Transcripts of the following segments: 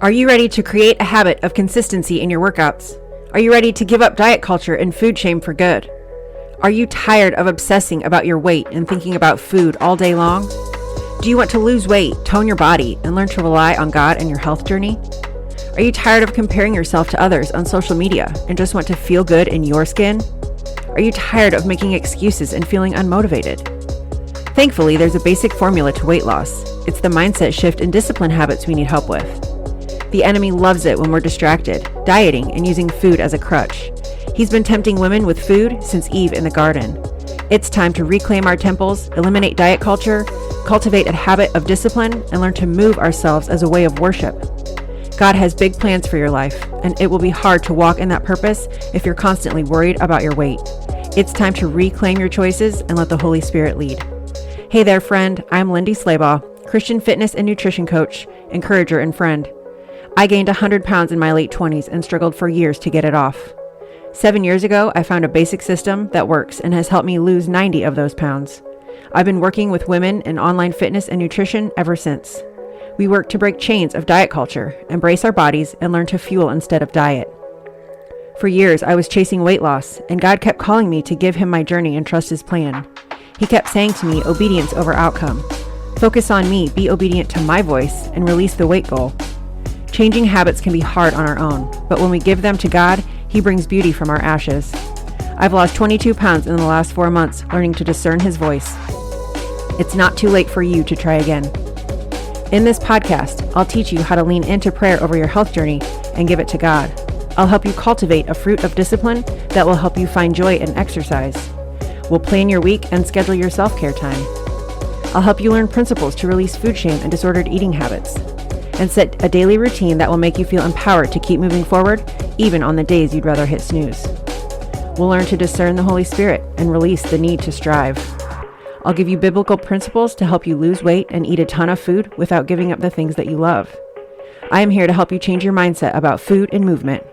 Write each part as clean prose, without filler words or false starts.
Are you ready to create a habit of consistency in your workouts? Are you ready to give up diet culture and food shame for good? Are you tired of obsessing about your weight and thinking about food all day long? Do you want to lose weight, tone your body, and learn to rely on God in your health journey? Are you tired of comparing yourself to others on social media and just want to feel good in your skin? Are you tired of making excuses and feeling unmotivated? Thankfully, there's a basic formula to weight loss. It's the mindset shift and discipline habits we need help with. The enemy loves it when we're distracted, dieting, and using food as a crutch. He's been tempting women with food since Eve in the garden. It's time to reclaim our temples, eliminate diet culture, cultivate a habit of discipline, and learn to move ourselves as a way of worship. God has big plans for your life, and it will be hard to walk in that purpose if you're constantly worried about your weight. It's time to reclaim your choices and let the Holy Spirit lead. Hey there, friend. I'm Lindy Schlabach, Christian fitness and nutrition coach, encourager, and friend. I gained 100 pounds in my late 20s and struggled for years to get it off. 7 years ago, I found a basic system that works and has helped me lose 90 of those pounds. I've been working with women in online fitness and nutrition ever since. We work to break chains of diet culture, embrace our bodies, and learn to fuel instead of diet. For years, I was chasing weight loss, and God kept calling me to give Him my journey and trust His plan. He kept saying to me, obedience over outcome. Focus on me, be obedient to my voice, and release the weight goal. Changing habits can be hard on our own, but when we give them to God, He brings beauty from our ashes. I've lost 22 pounds in the last 4 months, learning to discern His voice. It's not too late for you to try again. In this podcast, I'll teach you how to lean into prayer over your health journey and give it to God. I'll help you cultivate a fruit of discipline that will help you find joy in exercise. We'll plan your week and schedule your self-care time. I'll help you learn principles to release food shame and disordered eating habits, and set a daily routine that will make you feel empowered to keep moving forward, even on the days you'd rather hit snooze. We'll learn to discern the Holy Spirit and release the need to strive. I'll give you biblical principles to help you lose weight and eat a ton of food without giving up the things that you love. I am here to help you change your mindset about food and movement.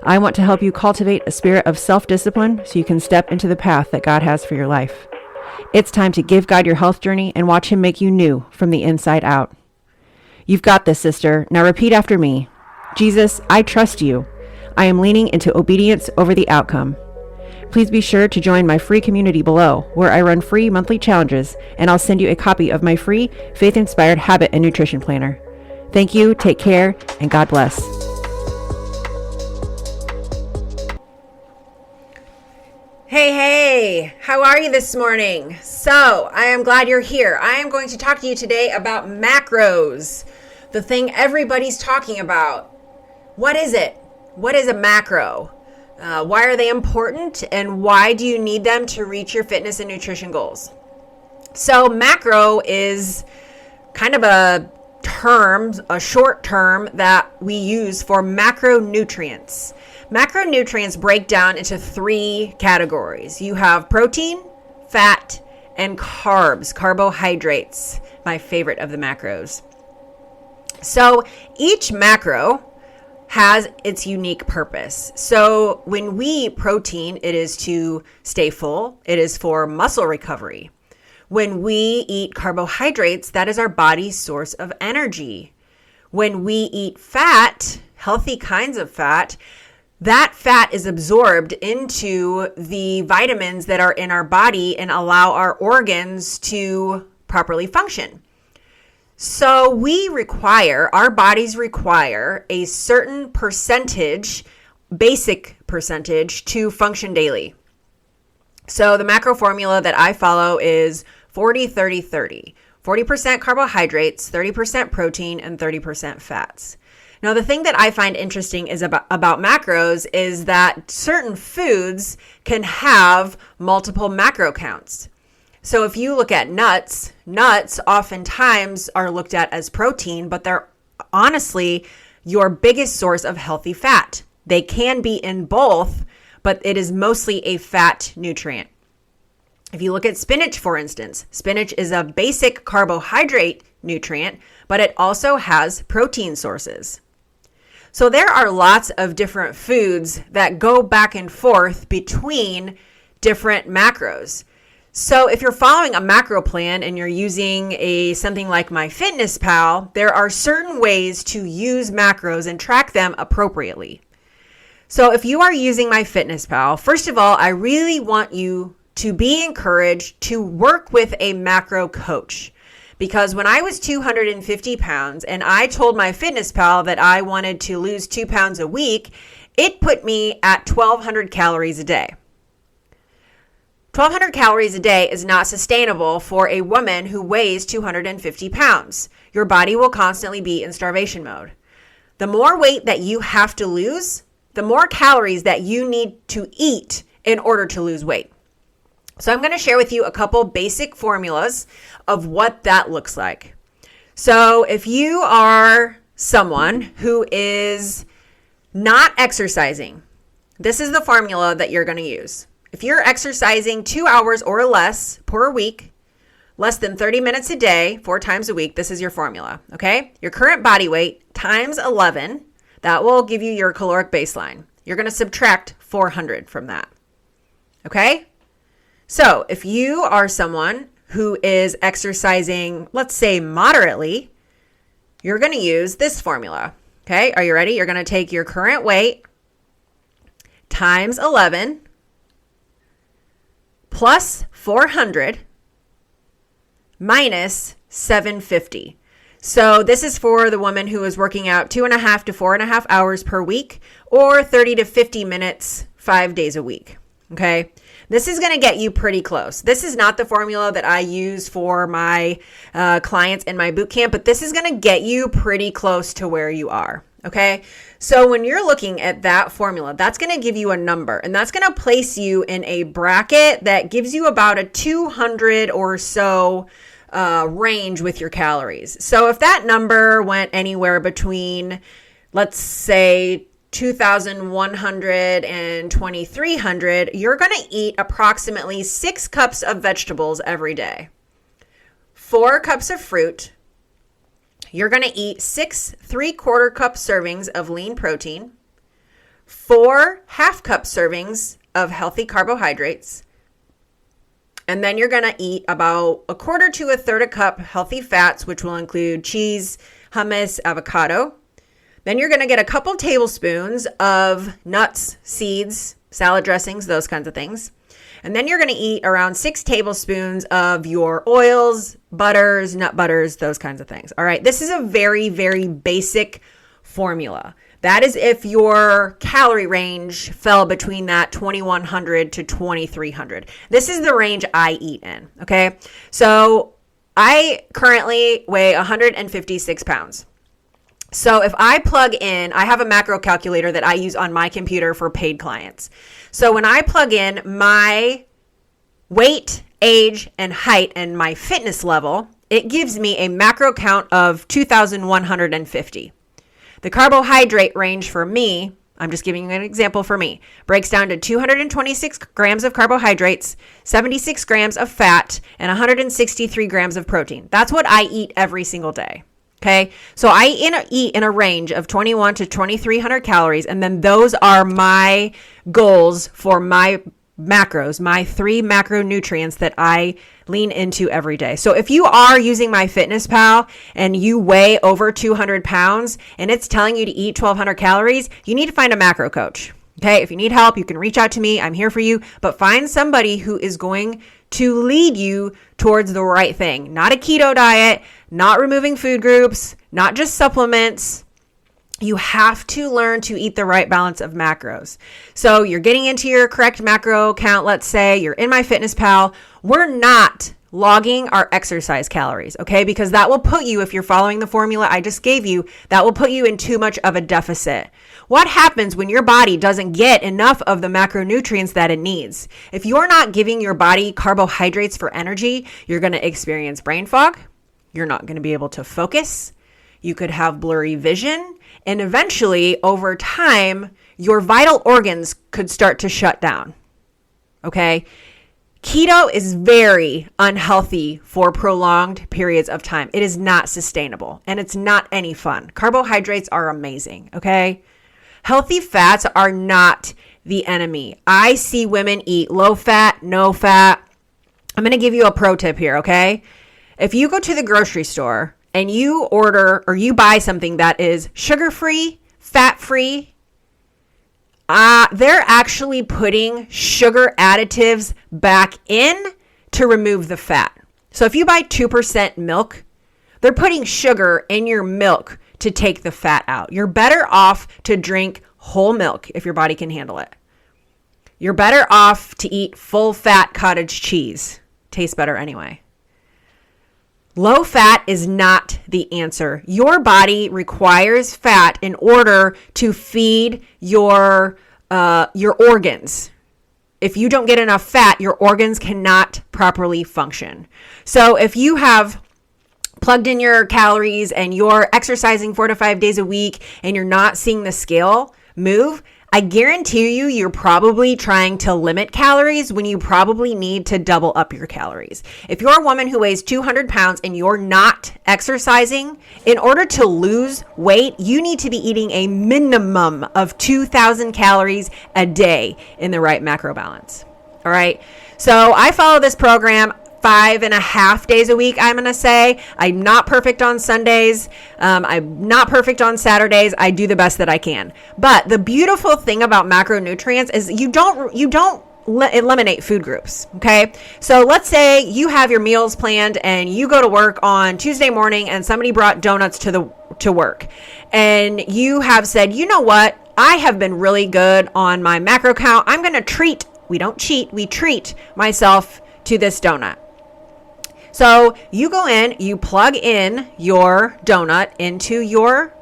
I want to help you cultivate a spirit of self-discipline so you can step into the path that God has for your life. It's time to give God your health journey and watch Him make you new from the inside out. You've got this, sister. Now repeat after me. Jesus, I trust you. I am leaning into obedience over the outcome. Please be sure to join my free community below, where I run free monthly challenges, and I'll send you a copy of my free faith-inspired habit and nutrition planner. Thank you, take care, and God bless. Hey, how are you this morning? So, I am glad you're here. I am going to talk to you today about macros, the thing everybody's talking about. What is it? What is a macro? Why are they important? And why do you need them to reach your fitness and nutrition goals? So, macro is kind of a term, a short term that we use for macronutrients. Macronutrients break down into 3 categories. You have protein, fat, and carbs, carbohydrates, my favorite of the macros. So each macro has its unique purpose. So when we eat protein, it is to stay full. It is for muscle recovery. When we eat carbohydrates, that is our body's source of energy. When we eat fat, healthy kinds of fat, that fat is absorbed into the vitamins that are in our body and allow our organs to properly function. So our bodies require a certain percentage, basic percentage, to function daily. So the macro formula that I follow is 40-30-30. 40% carbohydrates, 30% protein, and 30% fats. Now, the thing that I find interesting is about macros is that certain foods can have multiple macro counts. So if you look at nuts oftentimes are looked at as protein, but they're honestly your biggest source of healthy fat. They can be in both, but it is mostly a fat nutrient. If you look at spinach, for instance, spinach is a basic carbohydrate nutrient, but it also has protein sources. So there are lots of different foods that go back and forth between different macros. So if you're following a macro plan and you're using something like MyFitnessPal, there are certain ways to use macros and track them appropriately. So if you are using MyFitnessPal, first of all, I really want you to be encouraged to work with a macro coach. Because when I was 250 pounds and I told MyFitnessPal that I wanted to lose 2 pounds a week, it put me at 1,200 calories a day. 1,200 calories a day is not sustainable for a woman who weighs 250 pounds. Your body will constantly be in starvation mode. The more weight that you have to lose, the more calories that you need to eat in order to lose weight. So I'm going to share with you a couple basic formulas of what that looks like. So if you are someone who is not exercising, this is the formula that you're going to use. If you're exercising 2 hours or less per week, less than 30 minutes a day, 4 times a week, this is your formula, okay? Your current body weight times 11, that will give you your caloric baseline. You're going to subtract 400 from that, okay? So if you are someone who is exercising, let's say moderately, you're going to use this formula, okay? Are you ready? You're going to take your current weight times 11 plus 400 minus 750. So this is for the woman who is working out 2.5 to 4.5 hours per week or 30 to 50 minutes, 5 days a week. Okay. This is going to get you pretty close. This is not the formula that I use for my clients in my boot camp, but this is going to get you pretty close to where you are. Okay. So when you're looking at that formula, that's going to give you a number, and that's going to place you in a bracket that gives you about a 200 or so range with your calories. So if that number went anywhere between, let's say, 2,100 and 2,300, you're going to eat approximately 6 cups of vegetables every day, 4 cups of fruit. You're going to eat 6 3/4 cup servings of lean protein, 4 half cup servings of healthy carbohydrates, and then you're going to eat about 1/4 to 1/3 a cup healthy fats, which will include cheese, hummus, avocado. Then you're going to get a couple tablespoons of nuts, seeds, salad dressings, those kinds of things. And then you're going to eat around 6 tablespoons of your oils, butters, nut butters, those kinds of things. All right. This is a very, very basic formula. That is if your calorie range fell between that 2,100 to 2,300. This is the range I eat in. Okay. So I currently weigh 156 pounds. So if I plug in, I have a macro calculator that I use on my computer for paid clients. So when I plug in my weight, age, and height and my fitness level, it gives me a macro count of 2,150. The carbohydrate range for me, I'm just giving you an example for me, breaks down to 226 grams of carbohydrates, 76 grams of fat, and 163 grams of protein. That's what I eat every single day. Okay, so I eat in a range of 21 to 2,300 calories, and then those are my goals for my macros, my 3 macronutrients that I lean into every day. So if you are using MyFitnessPal and you weigh over 200 pounds and it's telling you to eat 1,200 calories, you need to find a macro coach. Okay, if you need help, you can reach out to me. I'm here for you, but find somebody who is going to lead you towards the right thing. Not a keto diet, not removing food groups, not just supplements. You have to learn to eat the right balance of macros. So you're getting into your correct macro count. Let's say you're in MyFitnessPal. We're not logging our exercise calories, okay? Because that will put you, if you're following the formula I just gave you, that will put you in too much of a deficit. What happens when your body doesn't get enough of the macronutrients that it needs? If you're not giving your body carbohydrates for energy, you're going to experience brain fog. You're not going to be able to focus. You could have blurry vision. And eventually, over time, your vital organs could start to shut down, okay? Keto is very unhealthy for prolonged periods of time. It is not sustainable, and it's not any fun. Carbohydrates are amazing, okay? Healthy fats are not the enemy. I see women eat low fat, no fat, I'm going to give you a pro tip here, okay? If you go to the grocery store and you order or you buy something that is sugar-free, fat-free, they're actually putting sugar additives back in to remove the fat. So if you buy 2% milk, they're putting sugar in your milk to take the fat out. You're better off to drink whole milk if your body can handle it. You're better off to eat full-fat cottage cheese. Tastes better anyway. Low fat is not the answer. Your body requires fat in order to feed your organs. If you don't get enough fat, your organs cannot properly function. So if you have plugged in your calories and you're exercising 4 to 5 days a week and you're not seeing the scale move, I guarantee you're probably trying to limit calories when you probably need to double up your calories. If you're a woman who weighs 200 pounds and you're not exercising, in order to lose weight, you need to be eating a minimum of 2,000 calories a day in the right macro balance. All right. So I follow this program 5.5 days a week, I'm going to say. I'm not perfect on Sundays. I'm not perfect on Saturdays. I do the best that I can. But the beautiful thing about macronutrients is you don't eliminate food groups. Okay. So let's say you have your meals planned and you go to work on Tuesday morning and somebody brought donuts to work. And you have said, you know what? I have been really good on my macro count. I'm going to treat, we don't cheat, we treat myself to this donut. So you go in, you plug in your donut into your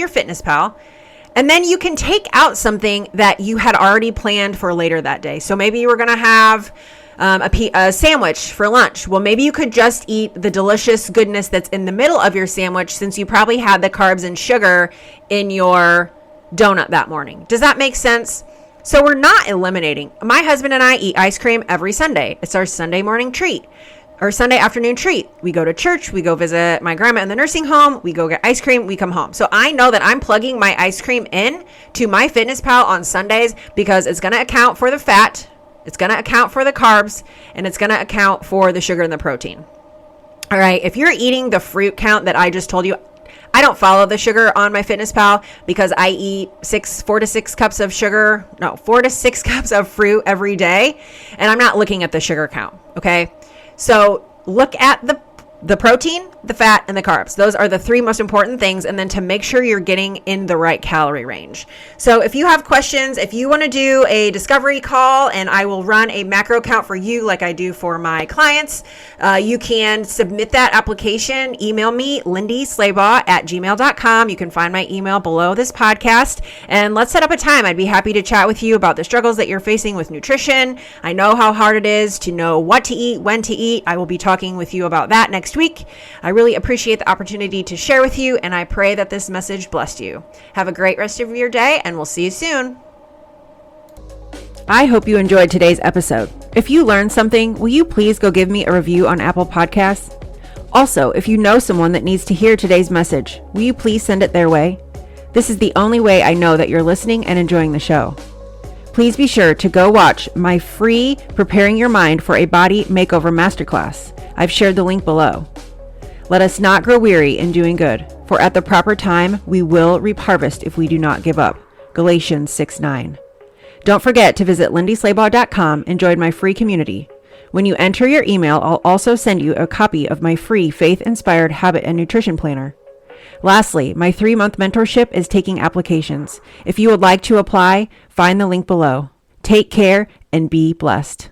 Fitness Pal, and then you can take out something that you had already planned for later that day. So maybe you were going to have a sandwich for lunch. Well, maybe you could just eat the delicious goodness that's in the middle of your sandwich since you probably had the carbs and sugar in your donut that morning. Does that make sense? So we're not eliminating. My husband and I eat ice cream every Sunday. It's our Sunday morning treat. Or Sunday afternoon treat. We go to church, we go visit my grandma in the nursing home, we go get ice cream, we come home. So I know that I'm plugging my ice cream in to my Fitness Pal on Sundays because it's going to account for the fat, it's going to account for the carbs, and it's going to account for the sugar and the protein. All right, if you're eating the fruit count that I just told you, I don't follow the sugar on my Fitness Pal because I eat 4 to 6 cups of fruit every day, and I'm not looking at the sugar count, okay? So look at the protein, the fat, and the carbs. Those are the 3 most important things. And then to make sure you're getting in the right calorie range. So if you have questions, if you want to do a discovery call and I will run a macro count for you like I do for my clients, you can submit that application. Email me, Lindy Schlabach @gmail.com. You can find my email below this podcast. And let's set up a time. I'd be happy to chat with you about the struggles that you're facing with nutrition. I know how hard it is to know what to eat, when to eat. I will be talking with you about that next week. I really appreciate the opportunity to share with you, and I pray that this message blessed you. Have a great rest of your day, and we'll see you soon. I hope you enjoyed today's episode. If you learned something, will you please go give me a review on Apple Podcasts? Also, if you know someone that needs to hear today's message, will you please send it their way? This is the only way I know that you're listening and enjoying the show. Please be sure to go watch my free Preparing Your Mind for a Body Makeover Masterclass. I've shared the link below. Let us not grow weary in doing good, for at the proper time we will reap harvest if we do not give up. Galatians 6:9. Don't forget to visit lindyschlabach.com and join my free community. When you enter your email, I'll also send you a copy of my free faith-inspired habit and nutrition planner. Lastly, my 3-month mentorship is taking applications. If you would like to apply, find the link below. Take care and be blessed.